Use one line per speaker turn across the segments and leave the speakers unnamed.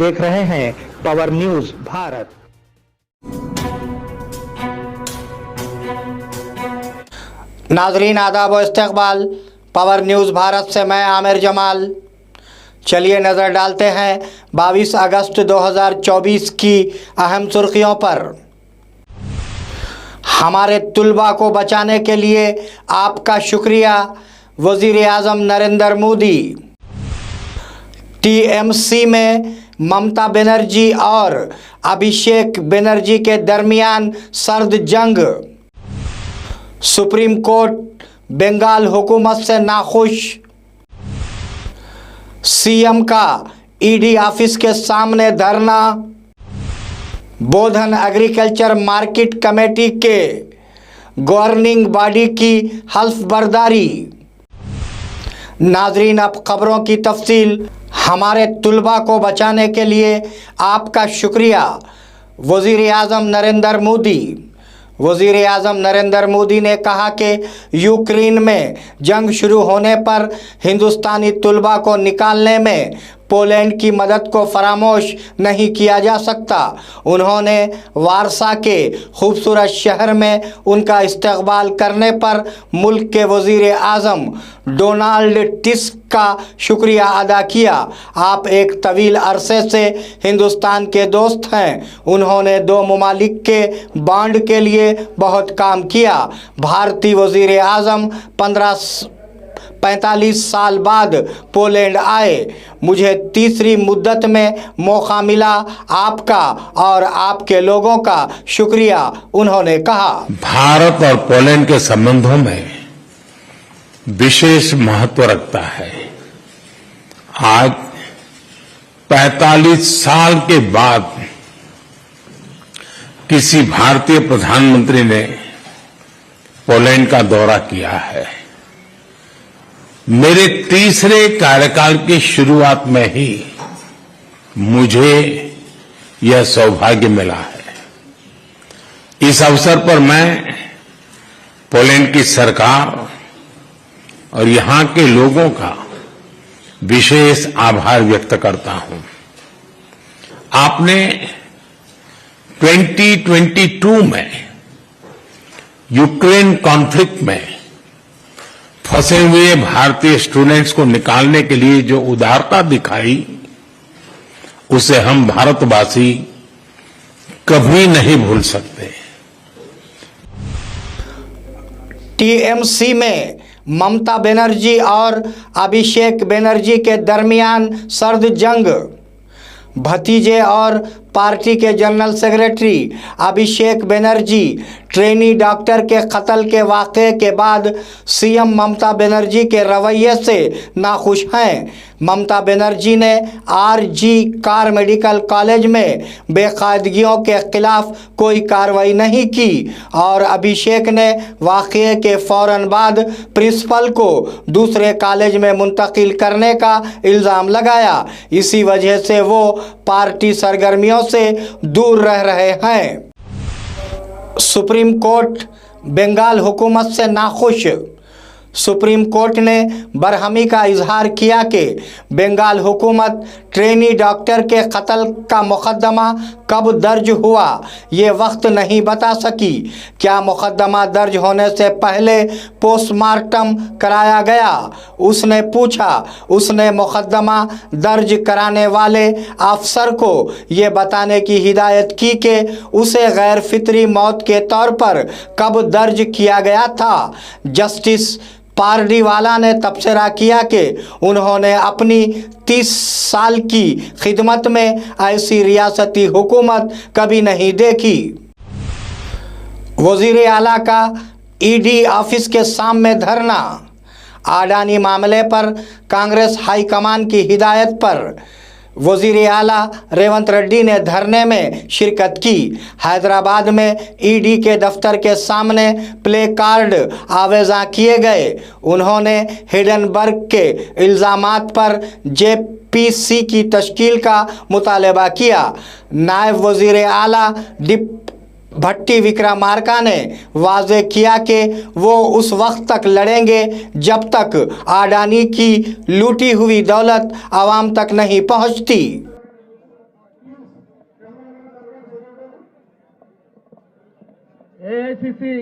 देख रहे हैं पावर न्यूज भारत।
नाजरीन आदाब व इस्तकबाल, पावर न्यूज़ भारत से मैं आमिर जमाल। चलिए नज़र डालते हैं 22 अगस्त 2024 की अहम सुर्खियों पर। हमारे तुलबा को बचाने के लिए आपका शुक्रिया, वज़ीर आज़म नरेंद्र मोदी। टीएमसी में ममता बनर्जी और अभिषेक बनर्जी के दरमियान सर्द जंग। सुप्रीम कोर्ट बंगाल हुकूमत से नाखुश। सीएम का ईडी ऑफिस के सामने धरना। बोधन एग्रीकल्चर मार्केट कमेटी के गवर्निंग बॉडी की हल्फ बर्दारी। नाजरीन अब खबरों की तफसील। हमारे तुलबा को बचाने के लिए आपका शुक्रिया, वज़ीर आज़म नरेंद्र मोदी। वज़ीर आज़म नरेंद्र मोदी ने कहा कि यूक्रेन में जंग शुरू होने पर हिंदुस्तानी तुलबा को निकालने में पोलैंड की मदद को फरामोश नहीं किया जा सकता। उन्होंने वारसा के खूबसूरत शहर में उनका इस्तकबाल करने पर मुल्क के वज़ीर आज़म डोनाल्ड टस्क का शुक्रिया अदा किया। आप एक तवील अरसे से हिंदुस्तान के दोस्त हैं। उन्होंने दो ममालिक के बॉन्ड के लिए बहुत काम किया। भारतीय वज़ीर आज़म 45 साल बाद पोलैंड आए। मुझे तीसरी मुद्दत में मौका मिला। आपका और आपके लोगों का शुक्रिया, उन्होंने कहा।
भारत और पोलैंड के संबंधों में विशेष महत्व रखता है। आज 45 साल के बाद किसी भारतीय प्रधानमंत्री ने पोलैंड का दौरा किया है। मेरे तीसरे कार्यकाल की शुरुआत में ही मुझे यह सौभाग्य मिला है। इस अवसर पर मैं पोलैंड की सरकार और यहां के लोगों का विशेष आभार व्यक्त करता हूं। आपने 2022 में यूक्रेन कॉन्फ्लिक्ट में फंसे हुए भारतीय स्टूडेंट्स को निकालने के लिए जो उदारता दिखाई, उसे हम भारतवासी कभी नहीं भूल सकते।
टीएमसी में ममता बनर्जी और अभिषेक बनर्जी के दरमियान सर्द जंग। भतीजे और पार्टी के general secretary Abhishek Banerjee trainee doctor के कत्ल के वाक़े के बाद सीएम ममता बनर्जी के रवैये से नाखुश हैं। ममता बनर्जी ने आरजी कार मेडिकल कॉलेज में बेकायदगियों के खिलाफ कोई कार्रवाई नहीं की और अभिषेक ने वाक़े के फौरन बाद प्रिंसिपल को दूसरे कॉलेज में मुंतकिल करने का इल्ज़ाम लगाया। इसी वजह से वो पार्टी सरगर्मियों से दूर रह रहे हैं। सुप्रीम कोर्ट बंगाल हुकूमत से नाखुश। सुप्रीम कोर्ट ने बरहमी का इजहार किया कि बंगाल हुकूमत ट्रेनी डॉक्टर के कत्ल का मुकदमा कब दर्ज हुआ ये वक्त नहीं बता सकी। क्या मुकदमा दर्ज होने से पहले पोस्टमार्टम कराया गया? उसने पूछा। उसने मुकदमा दर्ज कराने वाले अफसर को ये बताने की हिदायत की कि उसे गैर फितरी मौत के तौर पर कब दर्ज किया गया था। जस्टिस पारडीवाला ने तबसरा किया कि उन्होंने अपनी 30 साल की खिदमत में ऐसी रियासती हुकूमत कभी नहीं देखी। वज़ीर आला का ईडी ऑफिस के सामने धरना। अडानी मामले पर कांग्रेस हाईकमान की हिदायत पर वज़ीर आला रेवंत रेड्डी ने धरने में शिरकत की। हैदराबाद में ईडी के दफ्तर के सामने प्ले कार्ड आवेज़ा किए गए। उन्होंने हिडनबर्ग के इल्ज़ामात पर जेपीसी की तश्कील का मुतालबा किया। नायब वज़ीर आला भट्टी विक्रमार्का ने वाज़े किया कि वो उस वक्त तक लड़ेंगे जब तक अडानी की लूटी हुई दौलत आवाम तक नहीं पहुंचती।
ఏఐసిసి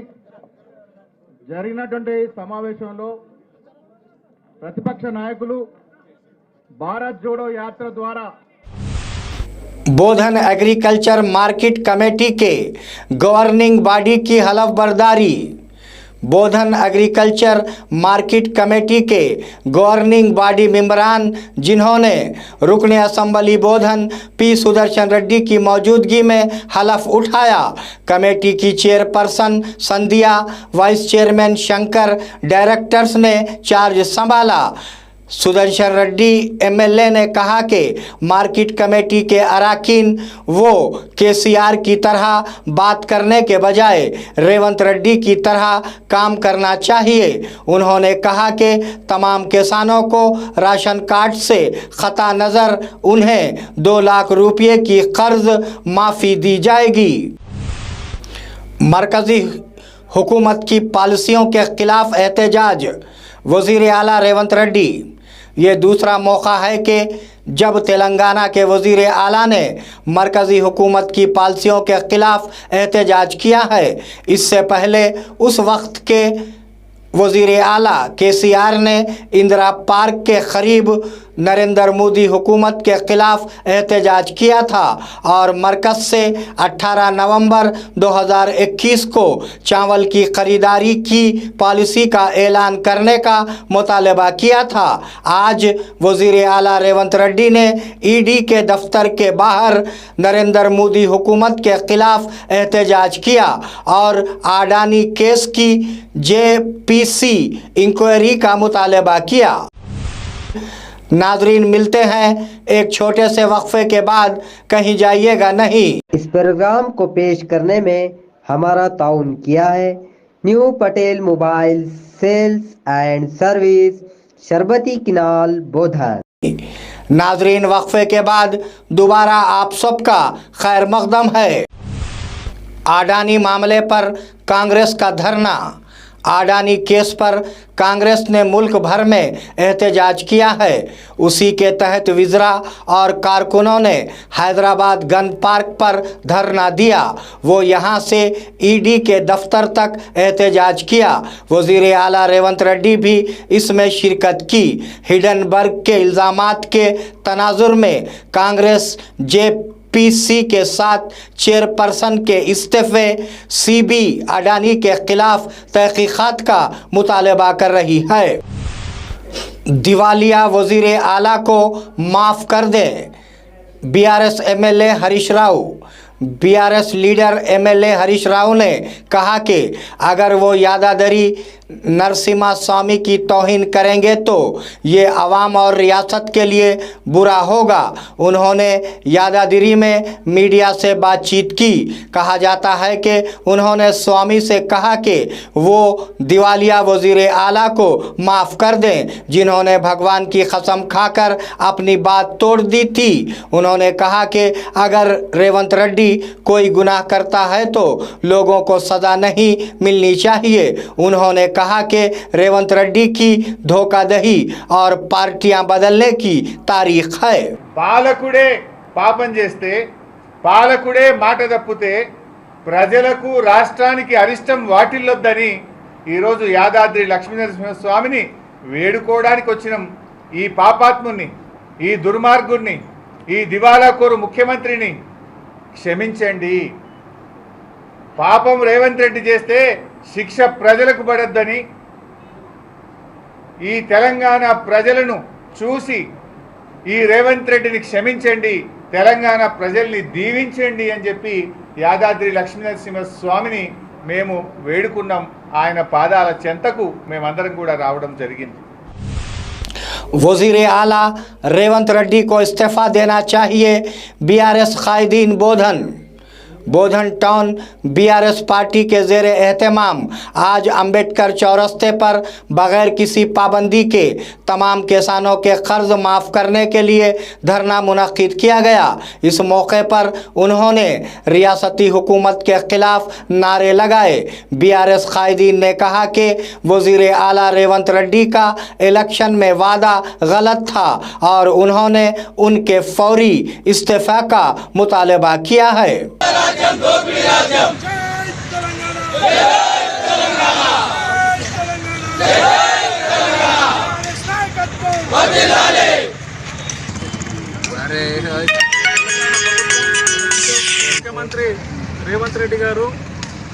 జరిగినటువంటి సమావేశంలో ప్రతిపక్ష నాయకులు భారత్ జోడో యాత్ర ద్వారా
बोधन एग्रीकल्चर मार्केट कमेटी के गवर्निंग बॉडी की हलफबर्दारी। बोधन एग्रीकल्चर मार्केट कमेटी के गवर्निंग बॉडी मेंबरान जिन्होंने रुकन असम्बली बोधन पी सुदर्शन रेड्डी की मौजूदगी में हलफ उठाया। कमेटी की चेयरपर्सन संध्या, वाइस चेयरमैन शंकर, डायरेक्टर्स ने चार्ज संभाला। सुदर्शन रेड्डी एमएलए ने कहा कि मार्केट कमेटी के अरकान वो केसीआर की तरह बात करने के बजाय रेवंत रेड्डी की तरह काम करना चाहिए। उन्होंने कहा कि तमाम किसानों को राशन कार्ड से खता नज़र उन्हें 2 लाख रुपये की कर्ज माफ़ी दी जाएगी। मरकज़ी हुकूमत की पॉलिसियों के खिलाफ एहतजाज, वज़ीर आला रेवंत रेड्डी। ये दूसरा मौका है कि जब तेलंगाना के वज़ीर आला ने मरकज़ी हुकूमत की पॉलिसियों के ख़िलाफ़ एहतजाज किया है। इससे पहले उस वक्त के वज़ीर आला केसीआर ने इंदिरा पार्क के करीब नरेंद्र मोदी हुकूमत के ख़िलाफ़ एहतजाज किया था और मरकज़ से 18 नवंबर 2021 को चावल की ख़रीदारी की पॉलिसी का ऐलान करने का मुतालबा किया था। आज वज़ीर आला रेवंत रेड्डी ने ईडी के दफ्तर के बाहर नरेंद्र मोदी हुकूमत के ख़िलाफ़ एहतजाज किया और अडानी केस की जेपीसी इंक्वायरी का मुतालबा किया। नाजरीन, मिलते हैं एक छोटे से वक्फे के बाद, कहीं जाइएगा नहीं।
इस प्रोग्राम को पेश करने में हमारा ताउन किया है new Patel mobile sales and service, शरबती किनाल, बोधन।
नाजरीन, वक्फे के बाद दोबारा आप सबका खैर मकदम है। अडानी मामले पर कांग्रेस का धरना। अडानी केस पर कांग्रेस ने मुल्क भर में एहतजाज किया है। उसी के तहत विज़रा और कारकुनों ने हैदराबाद गन पार्क पर धरना दिया। वो यहाँ से ईडी के दफ्तर तक एहतजाज किया। वज़ीर आला रेवंत रेड्डी भी इसमें शिरकत की। हिडनबर्ग के इल्ज़ामात के तनाजुर में कांग्रेस जेपीसी के साथ चेयरपर्सन के इस्तीफे, सीबी अडानी के खिलाफ तहकीकात का मुतालबा कर रही है। दिवालिया वज़ीर आला को माफ़ कर दें। BRS MLA Harish Rao. BRS leader MLA Harish Rao ने कहा कि अगर वो यादादरी नरसिम्हा स्वामी की तौहीन करेंगे तो ये आवाम और रियासत के लिए बुरा होगा। उन्होंने यादादरी में मीडिया से बातचीत की। कहा जाता है कि उन्होंने स्वामी से कहा कि वो दिवालिया वज़ीर आला को माफ़ कर दें, जिन्होंने भगवान की कसम खाकर अपनी बात तोड़ दी थी। उन्होंने कहा कि अगर रेवंत रेड्डी कोई गुनाह करता है तो लोगों को सज़ा नहीं मिलनी चाहिए। उन्होंने कहा कि रेवंत रेड्डी की धोखाधड़ी और पार्टियां बदलने की तारीख है।
పాలకుడే పాపం చేస్తే, పాలకుడే మాట తప్పితే ప్రజలకు రాష్ట్రానికి అరిష్టం వాటిల్లొద్దని ఈరోజు యాదాద్రి లక్ష్మీనరసింహస్వామిని వేడుకోవడానికి వచ్చినాం। ఈ పాపాత్ముని, ఈ దుర్మార్గుని, ఈ దివాలాకోరు ముఖ్యమంత్రిని క్షమించండి। పాపం రేవంత్ రెడ్డి చేస్తే శిక్ష ప్రజలకు పడొద్దని, ఈ తెలంగాణ ప్రజలను చూసి ఈ రేవంత్ రెడ్డిని క్షమించండి, తెలంగాణ ప్రజల్ని దీవించండి అని చెప్పి యాదాద్రి లక్ష్మీనరసింహ స్వామిని మేము వేడుకున్నాం। ఆయన పాదాల చెంతకు మేమందరం కూడా రావడం జరిగింది।
वज़ीर आला रेवंत रेड्डी को इस्तीफ़ा देना चाहिए। बीआरएस कायदीन बोधन। बोधन टाउन बीआरएस पार्टी के ज़ेर एहतमाम आज अंबेडकर चौरस्ते पर बग़ैर किसी पाबंदी के तमाम किसानों के कर्ज माफ़ करने के लिए धरना मुनक़्क़िद किया गया। इस मौके पर उन्होंने रियासती हुकूमत के ख़िलाफ़ नारे लगाए। बीआरएस कायदीन ने कहा कि वज़ीर आला रेवंत रेड्डी का इलेक्शन में वादा गलत था और उन्होंने उनके फौरी इस्तीफ़ा का मुतालबा किया है।
ముఖ్యమంత్రి రేవంత్ రెడ్డి గారు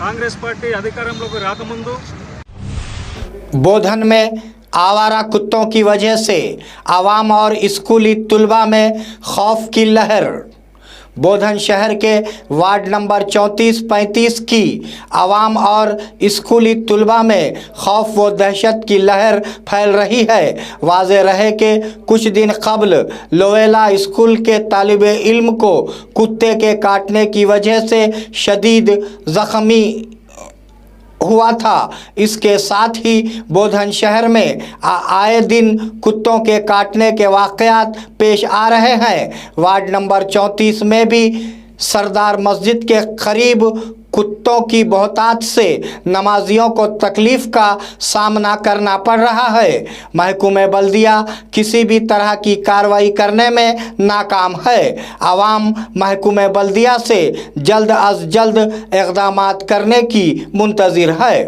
కాంగ్రెస్ పార్టీ అధికారంలోకి రాకముందు
बोधन में आवारा कुत्तों की वजह से आवाम और स्कूली तलबा में खौफ की लहर। बोधन शहर के वार्ड नंबर 34-35 की आवाम और स्कूली तलबा में खौफ व दहशत की लहर फैल रही है। वाज़े रहे कि कुछ दिन कबल लोवेला स्कूल के तालिब इल्म को कुत्ते के काटने की वजह से शदीद ज़ख्मी हुआ था। इसके साथ ही बोधन शहर में आए दिन कुत्तों के काटने के वाक़यात पेश आ रहे हैं। वार्ड नंबर 34 में भी सरदार मस्जिद के करीब कुत्तों की बहुतात से नमाजियों को तकलीफ़ का सामना करना पड़ रहा है। महकूमे बल्दिया किसी भी तरह की कार्रवाई करने में नाकाम है। आवाम महकूमे बल्दिया से जल्द अज जल्द इक़दामात करने की मुंतज़िर है।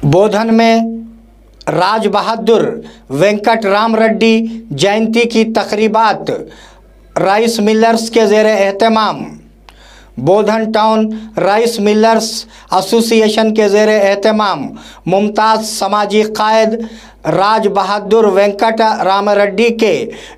बोधन में राज बहादुर वेंकट राम रेड्डी जयंती की तकरीबात राइस मिलर्स के ज़ेर एहतमाम। बोधन टाउन राइस मिलर्स एसोसिएशन के ज़ेर एहतमाम मुमताज़ समाजी कायद राज बहादुर वेंकट राम रेड्डी के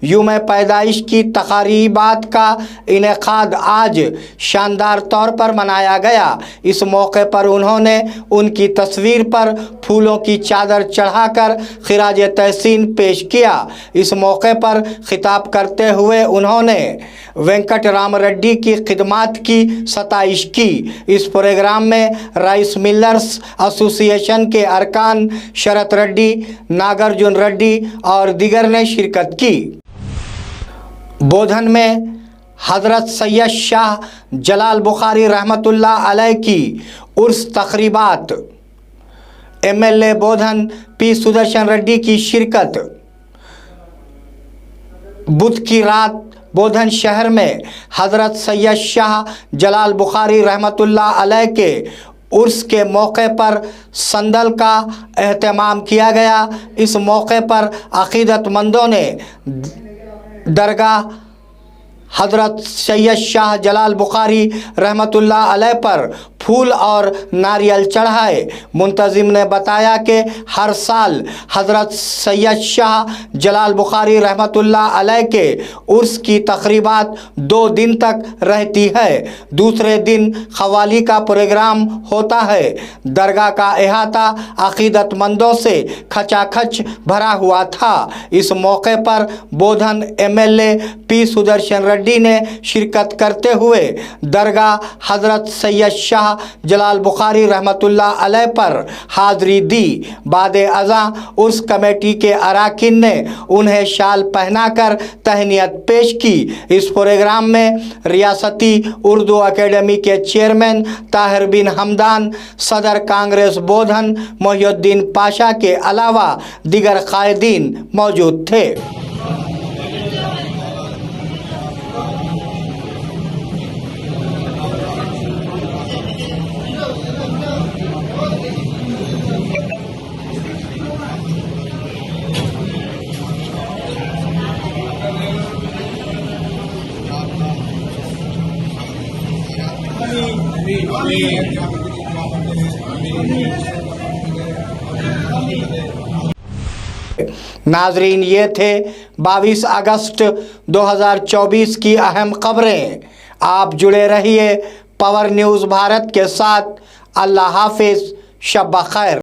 यूम पैदाइश की तक़रीबात का इनेकाद आज शानदार तौर पर मनाया गया। इस मौके पर उन्होंने उनकी तस्वीर पर फूलों की चादर चढ़ाकर खिराज तहसीन पेश किया। इस मौके पर खिताब करते हुए उन्होंने वेंकट राम रेड्डी की खिदमात की सताइश की। इस प्रोग्राम में राइस मिलर्स एसोसिएशन के अरकान शरत रेड्डी, नागार्जुन रेड्डी और दीगर ने शिरकत की। बोधन में हज़रत सैयद शाह जलाल बुखारी रहमतुल्लाह अलैह की उर्स तकरीबात, एमएलए बोधन पी सुदर्शन रेड्डी की शिरकत। बुध की रात बोधन शहर में हज़रत सैयद शाह जलाल बुखारी रहमतुल्लाह अलैह के उर्स के मौके पर संदल का एहतमाम किया गया। इस मौके पर अक़ीदतमंदों ने दरगाह हज़रत सैयद शाह जलाल बुखारी रहमतुल्लाह अलैह पर फूल और नारियल चढ़ाए। मुंतज़िम ने बताया कि हर साल हज़रत सैयद शाह जलाल बुखारी रहमतुल्लाह अलैह के उर्स की तकरीबात 2 दिन तक रहती है। दूसरे दिन क़वाली का प्रोग्राम होता है। दरगाह का अहाता अक़ीदतमंदों से खचाखच भरा हुआ था। इस मौके पर बोधन एमएलए पी सुदर्शन रेड्डी ने शिरकत करते हुए दरगाह हज़रत सैयद शाह जलाल बुखारी रहमतुल्लाह अलैह पर हाज़री दी। बादे अज़ां उर्स कमेटी के अराकीन ने उन्हें शाल पहनाकर तहनीत पेश की। इस प्रोग्राम में रियासती उर्दू अकेडमी के चेयरमैन ताहिर बिन हमदान, सदर कांग्रेस बोधन मोहिउद्दीन पाशा के अलावा दीगर कायदीन मौजूद थे। नाजरीन, ये थे 22 अगस्त 2024 की अहम खबरें। आप जुड़े रहिए पावर न्यूज़ भारत के साथ। अल्लाह हाफिज़, शब खैर।